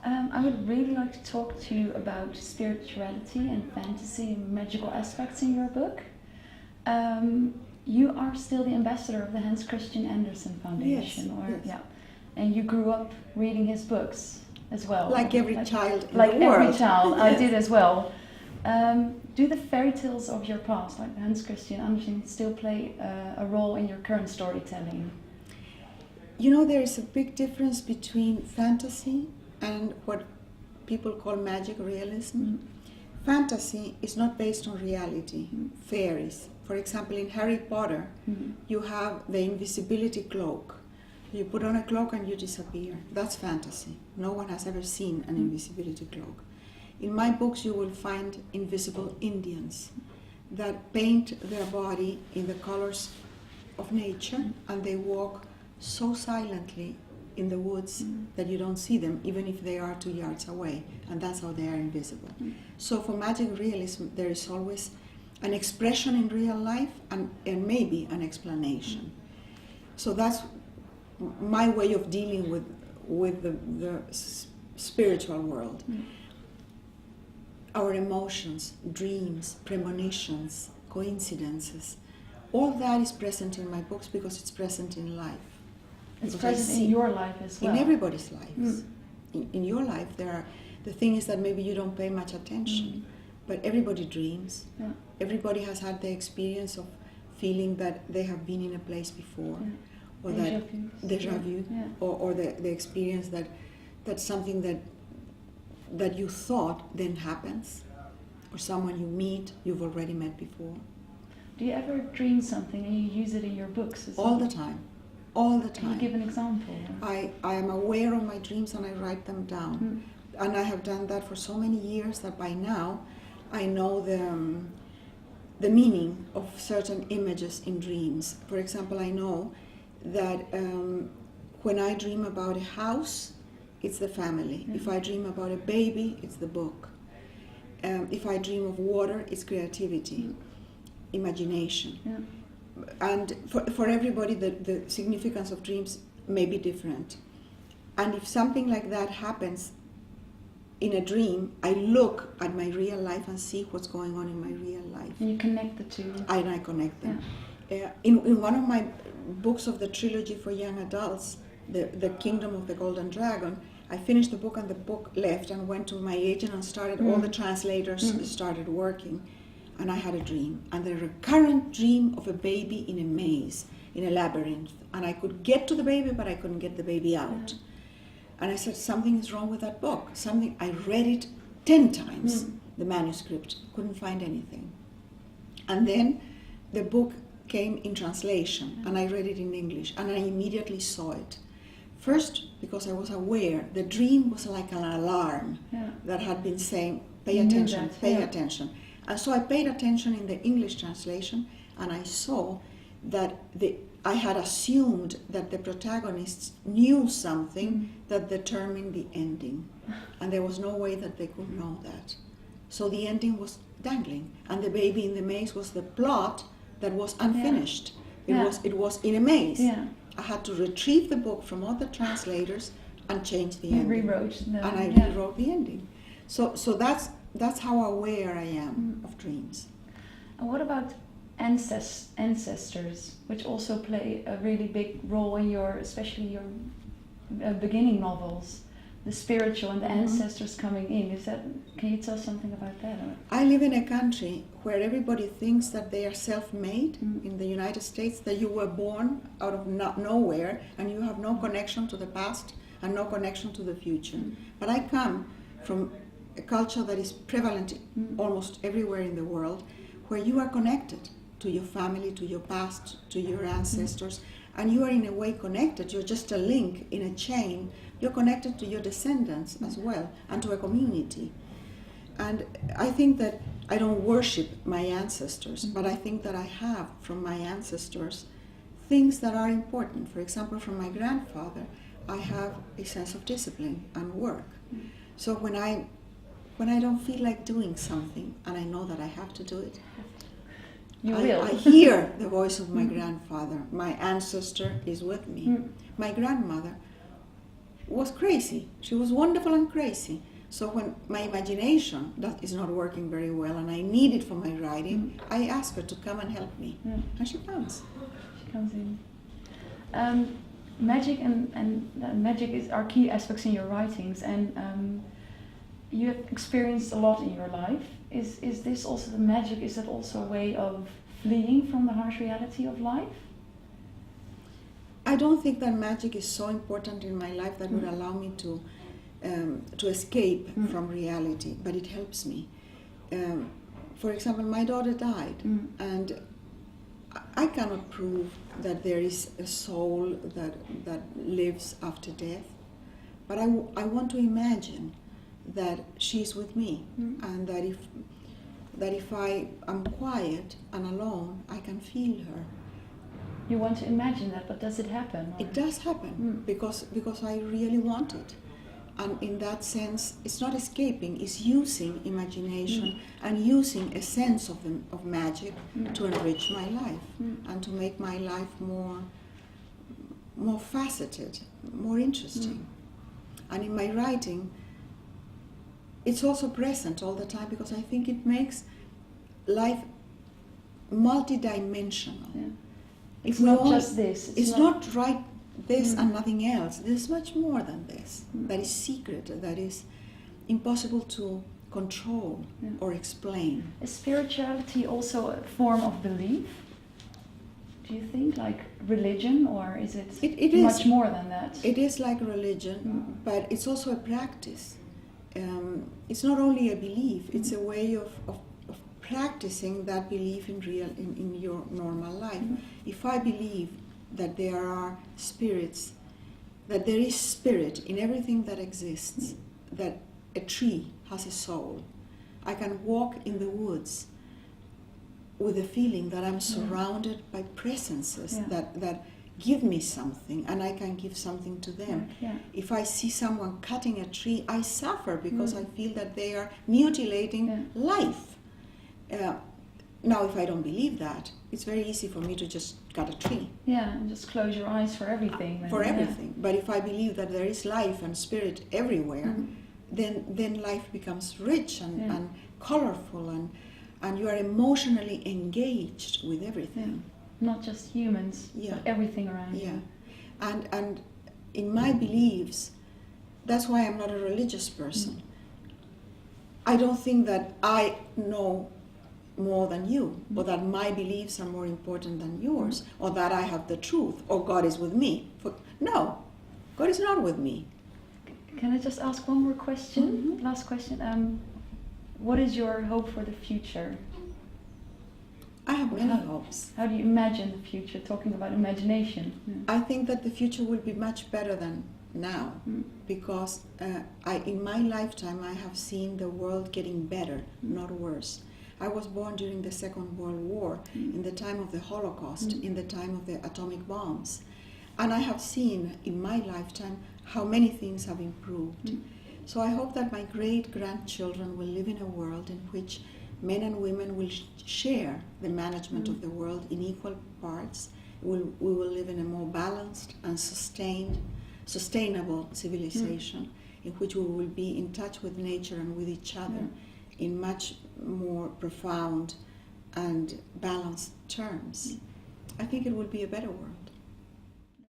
I would really like to talk to you about spirituality and fantasy and magical aspects in your book. You are still the ambassador of the Hans Christian Andersen Foundation, Yes. And you grew up reading his books as well. Like every child in like the world. Every child, I Yes. did as well. Do the fairy tales of your past, like Hans Christian Andersen, still play a role in your current storytelling? You know, there is a big difference between fantasy and what people call magic realism. Mm-hmm. Fantasy is not based on reality. Fairies. For example, in Harry Potter, you have the invisibility cloak. You put on a cloak and you disappear. That's fantasy. No one has ever seen an invisibility cloak. In my books, you will find invisible Indians that paint their body in the colors of nature, and they walk so silently in the woods that you don't see them, even if they are 2 yards away, and that's how they are invisible. So for magic realism, there is always an expression in real life and maybe an explanation. So that's my way of dealing with the spiritual world. Our emotions, dreams, premonitions, coincidences, all that is present in my books because it's present in life. It's Because I present see in your life as well. in everybody's lives. In your life, the thing is that maybe you don't pay much attention, but everybody dreams. Yeah. Everybody has had the experience of feeling that they have been in a place before, or deja vu, Yeah. or the experience that something that you thought then happens, or someone you meet you've already met before. Do you ever dream something and you use it in your books as well? All the time. All the Can you time. give an example? I am aware of my dreams and I write them down. And I have done that for so many years that by now I know the meaning of certain images in dreams. For example, I know that when I dream about a house, it's the family. If I dream about a baby, it's the book. If I dream of water, it's creativity, imagination. Yeah. And for everybody, the significance of dreams may be different. And if something like that happens in a dream, I look at my real life and see what's going on in my real life. And you connect the two. And I connect them. In one of my books of the trilogy for young adults, the Kingdom of the Golden Dragon, I finished the book and the book left and went to my agent and started, all the translators started working. And I had a dream, and the recurrent dream of a baby in a maze, in a labyrinth. And I could get to the baby, but I couldn't get the baby out. And I said, something is wrong with that book. I read it 10 times, the manuscript, couldn't find anything. And then the book came in translation, and I read it in English, and I immediately saw it. First, because I was aware, the dream was like an alarm that had been saying, pay attention, pay attention. And so I paid attention in the English translation, and I saw that I had assumed that the protagonists knew something that determined the ending. And there was no way that they could know that. So the ending was dangling, and the baby in the maze was the plot that was unfinished. It was in a maze. Yeah. I had to retrieve the book from other translators and change the ending. Rewrote and I rewrote the ending. So that's how aware I am of dreams. And what about ancestors, which also play a really big role in especially your beginning novels? The spiritual and the ancestors coming in. Can you tell something about that? I live in a country where everybody thinks that they are self-made. In the United States, that you were born out of nowhere and you have no connection to the past and no connection to the future. But I come from a culture that is prevalent almost everywhere in the world, where you are connected to your family, to your past, to your ancestors, and you are in a way connected. You're just a link in a chain. You're connected to your descendants as well, and to a community. And I think that I don't worship my ancestors, but I think that I have from my ancestors things that are important. For example, from my grandfather, I have a sense of discipline and work. So when I don't feel like doing something, and I know that I have to do it, I hear the voice of my grandfather. My ancestor is with me. My grandmother was crazy. She was wonderful and crazy. So when my imagination that is not working very well and I need it for my writing, I ask her to come and help me. And she comes. She comes in. Magic and magic are key aspects in your writings, and you have experienced a lot in your life. Is this also the magic? Is that also a way of fleeing from the harsh reality of life? I don't think that magic is so important in my life that would allow me to escape from reality, but it helps me. For example, my daughter died, and I cannot prove that there is a soul that lives after death, but I want to imagine that she's with me, and that if I am quiet and alone, I can feel her. You want to imagine that, but does it happen? Or? It does happen because I really want it. And in that sense, it's not escaping, it's using imagination and using a sense of magic to enrich my life and to make my life more faceted, more interesting. And in my writing, it's also present all the time because I think it makes life multidimensional. Yeah. It's not just this. It's not right this and nothing else. There's much more than this. That is secret, that is impossible to control or explain. Is spirituality also a form of belief? Do you think, like religion, or is it much more than that? It is like religion, but it's also a practice. It's not only a belief, it's a way of practicing that belief in your normal life. If I believe that there are spirits, that there is spirit in everything that exists, that a tree has a soul, I can walk in the woods with the feeling that I'm surrounded by presences that give me something, and I can give something to them. If I see someone cutting a tree, I suffer because I feel that they are mutilating life. Now, if I don't believe that, it's very easy for me to just cut a tree. Yeah, and just close your eyes for everything. For everything. But if I believe that there is life and spirit everywhere, then life becomes rich and colorful, and you are emotionally engaged with everything. Not just humans, but everything around you. And in my beliefs, that's why I'm not a religious person. I don't think that I know more than you, or that my beliefs are more important than yours, or that I have the truth, or God is with me. No, God is not with me. Can I just ask one more question? Last question. What is your hope for the future? I have many hopes. How do you imagine the future? Talking about imagination. I think that the future will be much better than now, because in my lifetime I have seen the world getting better, not worse. I was born during the Second World War, in the time of the Holocaust, in the time of the atomic bombs. And I have seen in my lifetime how many things have improved. So I hope that my great-grandchildren will live in a world in which men and women will share the management of the world in equal parts. We will live in a more balanced and sustainable civilization in which we will be in touch with nature and with each other in much more profound and balanced terms. I think it will be a better world.